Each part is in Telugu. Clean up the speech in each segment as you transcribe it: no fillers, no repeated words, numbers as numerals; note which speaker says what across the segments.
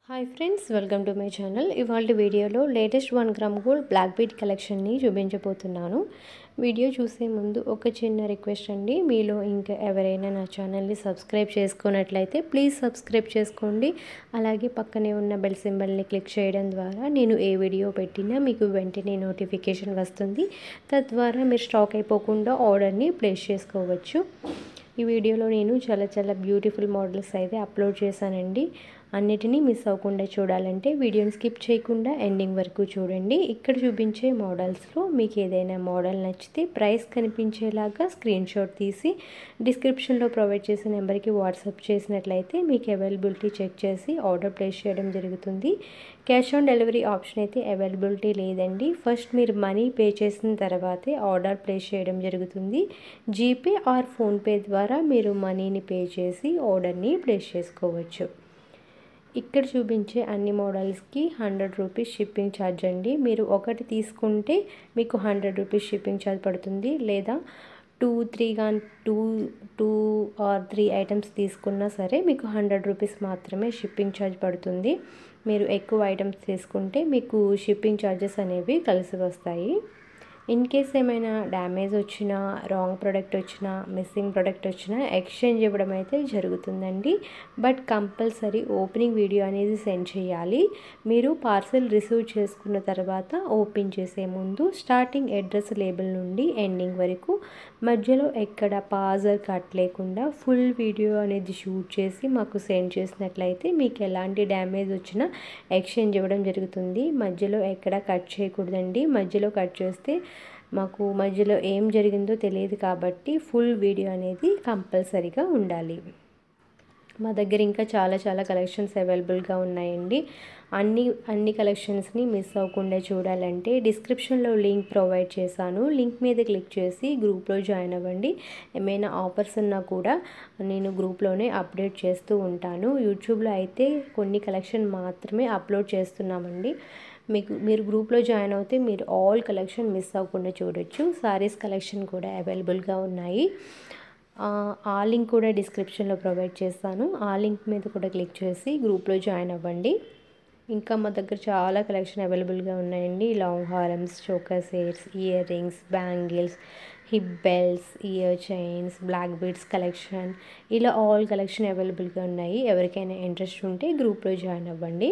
Speaker 1: Hi friends, welcome to my channel. ఇవాళ వీడియోలో latest 1 gram gold black bead కలెక్షన్ని చూపించబోతున్నాను. వీడియో చూసే ముందు ఒక చిన్న రిక్వెస్ట్ అండి, మీలో ఇంకా ఎవరైనా నా ఛానల్ని సబ్స్క్రైబ్ చేసుకున్నట్లయితే ప్లీజ్ సబ్స్క్రైబ్ చేసుకోండి. అలాగే పక్కనే ఉన్న బెల్ సింబల్ని క్లిక్ చేయడం ద్వారా నేను ఏ వీడియో పెట్టినా మీకు వెంటనే నోటిఫికేషన్ వస్తుంది. తద్వారా మీరు స్టాక్ అయిపోకుండా ఆర్డర్ని ప్లేస్ చేసుకోవచ్చు. ఈ వీడియోలో నేను చాలా బ్యూటిఫుల్ మోడల్స్ అయితే అప్లోడ్ చేశానండి. అన్నిటినీ మిస్ అవ్వకుండా చూడాలంటే వీడియోని స్కిప్ చేయకుండా ఎండింగ్ వరకు చూడండి. ఇక్కడ చూపించే మోడల్స్లో మీకు ఏదైనా మోడల్ నచ్చితే ప్రైస్ కనిపించేలాగా స్క్రీన్ షాట్ తీసి డిస్క్రిప్షన్లో ప్రొవైడ్ చేసే నెంబర్కి వాట్సాప్ చేసినట్లయితే మీకు అవైలబిలిటీ చెక్ చేసి ఆర్డర్ ప్లేస్ చేయడం జరుగుతుంది. క్యాష్ ఆన్ డెలివరీ ఆప్షన్ అయితే అవైలబిలిటీ లేదండి. ఫస్ట్ మీరు మనీ పే చేసిన తర్వాతే ఆర్డర్ ప్లేస్ చేయడం జరుగుతుంది. జీపే ఆర్ ఫోన్పే ద్వారా మీరు మనీని పే చేసి ఆర్డర్ని ప్లేస్ చేసుకోవచ్చు. ఇక్కడ చూపించే అన్ని మోడల్స్కి 100 రూపీస్ షిప్పింగ్ ఛార్జ్ అండి. మీరు ఒకటి తీసుకుంటే మీకు 100 రూపీస్ షిప్పింగ్ ఛార్జ్ పడుతుంది. లేదా 2 ఆర్ 3 ఐటమ్స్ తీసుకున్నా సరే మీకు 100 రూపీస్ మాత్రమే షిప్పింగ్ ఛార్జ్ పడుతుంది. మీరు ఎక్కువ ఐటమ్స్ తీసుకుంటే మీకు షిప్పింగ్ ఛార్జెస్ అనేవి కలిసి వస్తాయి. ఇన్ కేస్ ఏమైనా డ్యామేజ్ వచ్చినా, రాంగ్ ప్రోడక్ట్ వచ్చినా, మిస్సింగ్ ప్రోడక్ట్ వచ్చినా ఎక్స్చేంజ్ ఇవ్వడం అయితే జరుగుతుందండి. బట్ కంపల్సరీ ఓపెనింగ్ వీడియో అనేది సెండ్ చేయాలి. మీరు పార్సెల్ రిసీవ్ చేసుకున్న తర్వాత ఓపెన్ చేసే ముందు స్టార్టింగ్ అడ్రస్ లేబుల్ నుండి ఎండింగ్ వరకు మధ్యలో ఎక్కడ పాజ్ కట్ లేకుండా ఫుల్ వీడియో అనేది షూట్ చేసి మాకు సెండ్ చేసినట్లయితే మీకు ఎలాంటి డ్యామేజ్ వచ్చినా ఎక్స్చేంజ్ ఇవ్వడం జరుగుతుంది. మధ్యలో ఎక్కడ కట్ చేయకూడదండి. మధ్యలో కట్ చేస్తే మాకు మధ్యలో ఏం జరిగిందో తెలియదు కాబట్టి ఫుల్ వీడియో అనేది కంపల్సరీగా ఉండాలి. మా దగ్గర ఇంకా చాలా కలెక్షన్స్ అవైలబుల్గా ఉన్నాయండి. అన్ని కలెక్షన్స్ని మిస్ అవ్వకుండా చూడాలంటే డిస్క్రిప్షన్లో లింక్ ప్రొవైడ్ చేశాను. లింక్ మీద క్లిక్ చేసి గ్రూప్లో జాయిన్ అవ్వండి. ఏమైనా ఆఫర్స్ ఉన్నా కూడా నేను గ్రూప్లోనే అప్డేట్ చేస్తూ ఉంటాను. యూట్యూబ్లో అయితే కొన్ని కలెక్షన్ మాత్రమే అప్లోడ్ చేస్తున్నామండి. మీరు గ్రూప్లో జాయిన్ అవుతే మీరు ఆల్ కలెక్షన్ మిస్ అవ్వకుండా చూడొచ్చు. సారీస్ కలెక్షన్ కూడా అవైలబుల్గా ఉన్నాయి. ఆ లింక్ కూడా డిస్క్రిప్షన్లో ప్రొవైడ్ చేస్తాను. ఆ లింక్ మీద కూడా క్లిక్ చేసి గ్రూప్లో జాయిన్ అవ్వండి. ఇంకా మా దగ్గర చాలా కలెక్షన్ అవైలబుల్గా ఉన్నాయండి. లాంగ్ హారమ్స్, choker sets, ear rings, bangles, hip belts, ear chains, black beads collection, ఇలా ఆల్ కలెక్షన్ అవైలబుల్గా ఉన్నాయి. ఎవరికైనా ఇంట్రెస్ట్ ఉంటే గ్రూప్లో జాయిన్ అవ్వండి.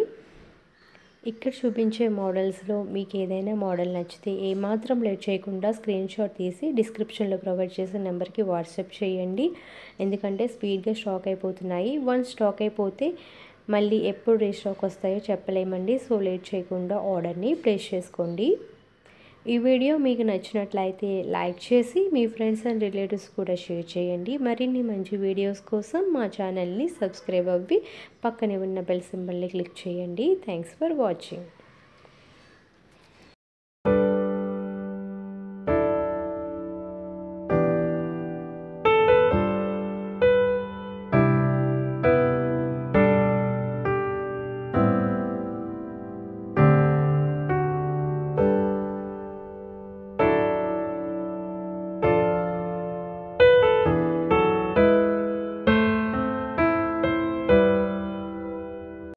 Speaker 1: ఇక్కడ చూపించే మోడల్స్లో మీకు ఏదైనా మోడల్ నచ్చితే ఏమాత్రం లేట్ చేయకుండా స్క్రీన్ షాట్ తీసి డిస్క్రిప్షన్లో ప్రొవైడ్ చేసే నెంబర్కి వాట్సాప్ చేయండి. ఎందుకంటే స్పీడ్గా స్టాక్ అయిపోతున్నాయి. వన్స్ స్టాక్ అయిపోతే మళ్ళీ ఎప్పుడు రీస్టాక్ వస్తాయో చెప్పలేమండి. సో లేట్ చేయకుండా ఆర్డర్ని ప్లేస్ చేసుకోండి. ఈ వీడియో మీకు నచ్చినట్లయితే లైక్ చేసి మీ ఫ్రెండ్స్ అండ్ రిలేటివ్స్ కూడా షేర్ చేయండి. మరిన్ని మంచి వీడియోస్ కోసం మా ఛానల్ని సబ్స్క్రైబ్ అవ్వి పక్కనే ఉన్న బెల్ సింబల్ని క్లిక్ చేయండి. Thanks for watching.